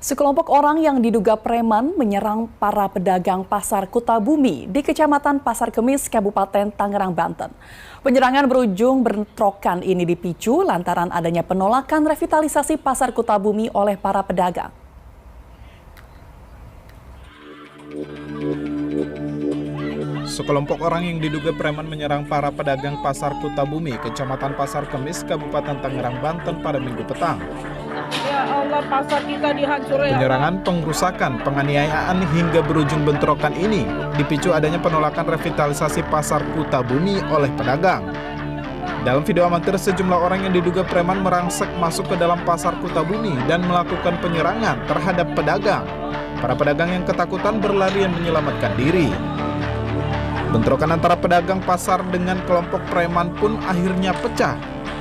Sekelompok orang yang diduga preman menyerang para pedagang pasar Kutabumi di Kecamatan Pasar Kemis, Kabupaten Tangerang, Banten. Penyerangan berujung bentrokan ini dipicu lantaran adanya penolakan revitalisasi Pasar Kutabumi oleh para pedagang. Sekelompok orang yang diduga preman menyerang para pedagang Pasar Kutabumi, Kecamatan Pasar Kemis, Kabupaten Tangerang, Banten pada Minggu petang. Ya Allah, pasar kita dihancurin. Penyerangan, pengrusakan, penganiayaan hingga berujung bentrokan ini dipicu adanya penolakan revitalisasi Pasar Kutabumi oleh pedagang. Dalam video amatir, sejumlah orang yang diduga preman merangsek masuk ke dalam Pasar Kutabumi dan melakukan penyerangan terhadap pedagang. Para pedagang yang ketakutan berlarian menyelamatkan diri. Bentrokan antara pedagang pasar dengan kelompok preman pun akhirnya pecah.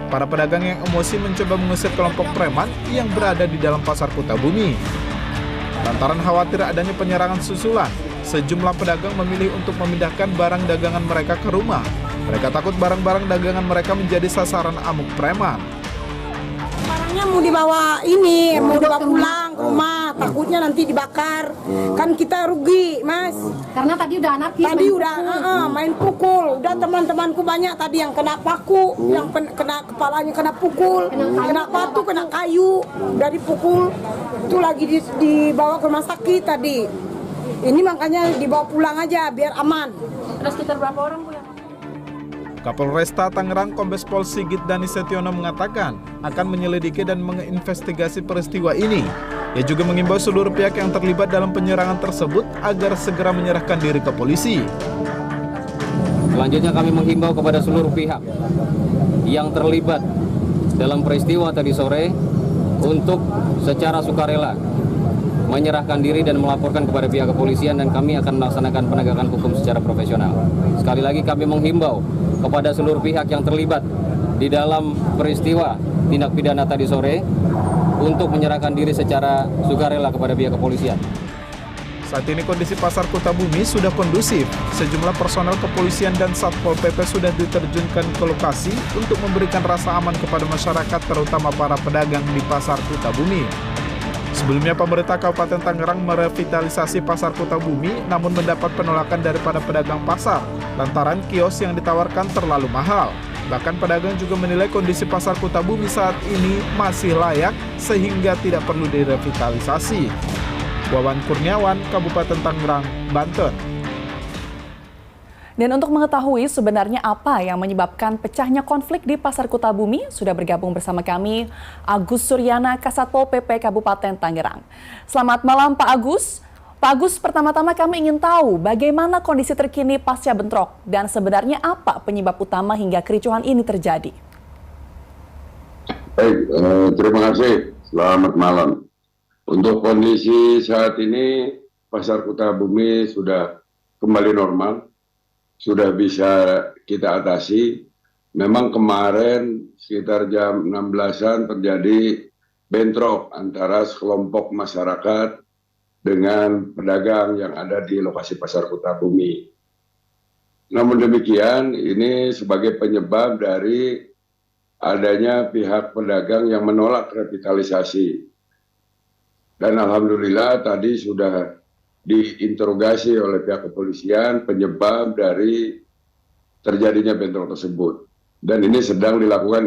Para pedagang yang emosi mencoba mengusir kelompok preman yang berada di dalam Pasar Kutabumi. Lantaran khawatir adanya penyerangan susulan, sejumlah pedagang memilih untuk memindahkan barang dagangan mereka ke rumah. Mereka takut barang-barang dagangan mereka menjadi sasaran amuk preman. Barangnya mau dibawa mau dibawa pulang ke rumah, takutnya nanti dibakar. Kan kita rugi, Mas. Karena tadi udah anarkis. Tadi udah main pukul. Udah teman-temanku banyak tadi yang kena paku, yang kena kepalanya kena pukul, kena batu, kena kayu, udah dipukul. Itu lagi dibawa ke rumah sakit tadi. Ini makanya dibawa pulang aja biar aman. Ada sekitar berapa orang, Bu, yang Kapolresta Tangerang Kombes Pol Sigit Dani Setiono mengatakan akan menyelidiki dan menginvestigasi peristiwa ini. Ia juga mengimbau seluruh pihak yang terlibat dalam penyerangan tersebut agar segera menyerahkan diri ke polisi. Selanjutnya kami menghimbau kepada seluruh pihak yang terlibat dalam peristiwa tadi sore untuk secara sukarela menyerahkan diri dan melaporkan kepada pihak kepolisian, dan kami akan melaksanakan penegakan hukum secara profesional. Sekali lagi kami menghimbau kepada seluruh pihak yang terlibat di dalam peristiwa tindak pidana tadi sore untuk menyerahkan diri secara sukarela kepada pihak kepolisian. Saat ini kondisi Pasar Kutabumi sudah kondusif. Sejumlah personel kepolisian dan Satpol PP sudah diterjunkan ke lokasi untuk memberikan rasa aman kepada masyarakat, terutama para pedagang di Pasar Kutabumi. Sebelumnya pemerintah Kabupaten Tangerang merevitalisasi Pasar Kutabumi namun mendapat penolakan daripada pedagang pasar lantaran kios yang ditawarkan terlalu mahal. Bahkan pedagang juga menilai kondisi Pasar Kutabumi saat ini masih layak sehingga tidak perlu direvitalisasi. Wawan Kurniawan, Kabupaten Tangerang, Banten. Dan untuk mengetahui sebenarnya apa yang menyebabkan pecahnya konflik di Pasar Kutabumi, sudah bergabung bersama kami Agus Suryana, Kasatpol PP Kabupaten Tangerang. Selamat malam Pak Agus. Pak Agus, pertama-tama kami ingin tahu bagaimana kondisi terkini pasca bentrok dan sebenarnya apa penyebab utama hingga kericuhan ini terjadi. Baik, terima kasih. Selamat malam. Untuk kondisi saat ini Pasar Kutabumi sudah kembali normal. Sudah bisa kita atasi. Memang kemarin sekitar jam 16-an terjadi bentrok antara sekelompok masyarakat dengan pedagang yang ada di lokasi Pasar Kutabumi. Namun demikian, ini sebagai penyebab dari adanya pihak pedagang yang menolak revitalisasi. Dan alhamdulillah tadi sudah diinterogasi oleh pihak kepolisian penyebab dari terjadinya bentrok tersebut. Dan ini sedang dilakukan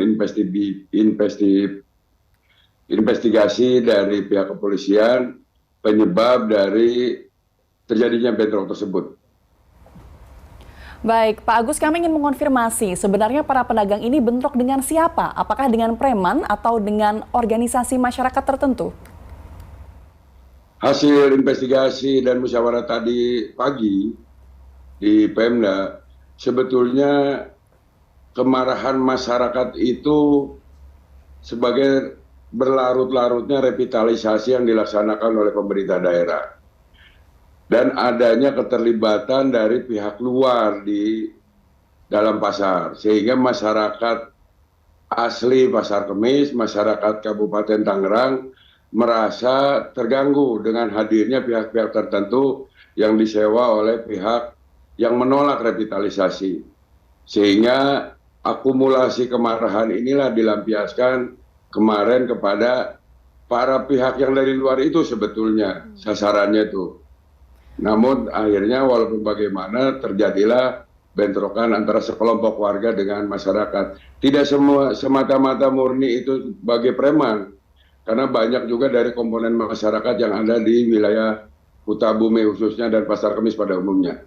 investigasi dari pihak kepolisian penyebab dari terjadinya bentrok tersebut. Baik, Pak Agus, kami ingin mengonfirmasi sebenarnya para pedagang ini bentrok dengan siapa? Apakah dengan preman atau dengan organisasi masyarakat tertentu? Hasil investigasi dan musyawarah tadi pagi di Pemda, sebetulnya kemarahan masyarakat itu sebagai berlarut-larutnya revitalisasi yang dilaksanakan oleh pemerintah daerah. Dan adanya keterlibatan dari pihak luar di dalam pasar. Sehingga masyarakat asli Pasar Kemis, masyarakat Kabupaten Tangerang, merasa terganggu dengan hadirnya pihak-pihak tertentu yang disewa oleh pihak yang menolak revitalisasi. Sehingga akumulasi kemarahan inilah dilampiaskan kemarin kepada para pihak yang dari luar itu sebetulnya sasarannya itu. Namun akhirnya walaupun bagaimana terjadilah bentrokan antara sekelompok warga dengan masyarakat. Tidak semua semata-mata murni itu sebagai preman, karena banyak juga dari komponen masyarakat yang ada di wilayah Kutabumi khususnya dan Pasar Kemis pada umumnya.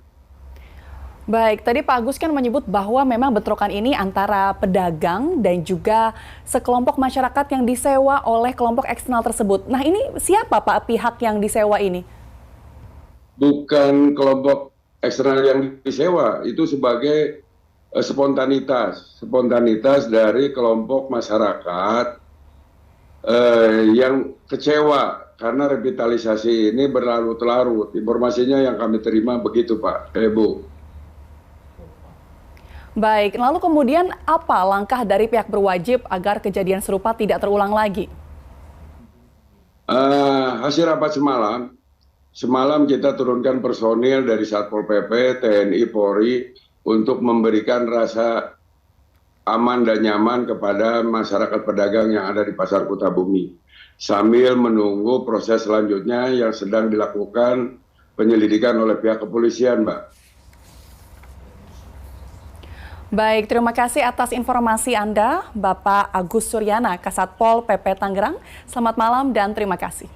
Baik, tadi Pak Agus kan menyebut bahwa memang bentrokan ini antara pedagang dan juga sekelompok masyarakat yang disewa oleh kelompok eksternal tersebut. Nah, ini siapa Pak pihak yang disewa ini? Bukan kelompok eksternal yang disewa, itu sebagai spontanitas dari kelompok masyarakat yang kecewa karena revitalisasi ini berlarut-larut. Informasinya yang kami terima begitu Pak, Bu. Baik, lalu kemudian apa langkah dari pihak berwajib agar kejadian serupa tidak terulang lagi? Hasil rapat semalam kita turunkan personil dari Satpol PP, TNI, Polri untuk memberikan rasa aman dan nyaman kepada masyarakat pedagang yang ada di Pasar Kutabumi. Sambil menunggu proses selanjutnya yang sedang dilakukan penyelidikan oleh pihak kepolisian, Mbak. Baik, terima kasih atas informasi Anda, Bapak Agus Suryana, Kasatpol PP Tangerang. Selamat malam dan terima kasih.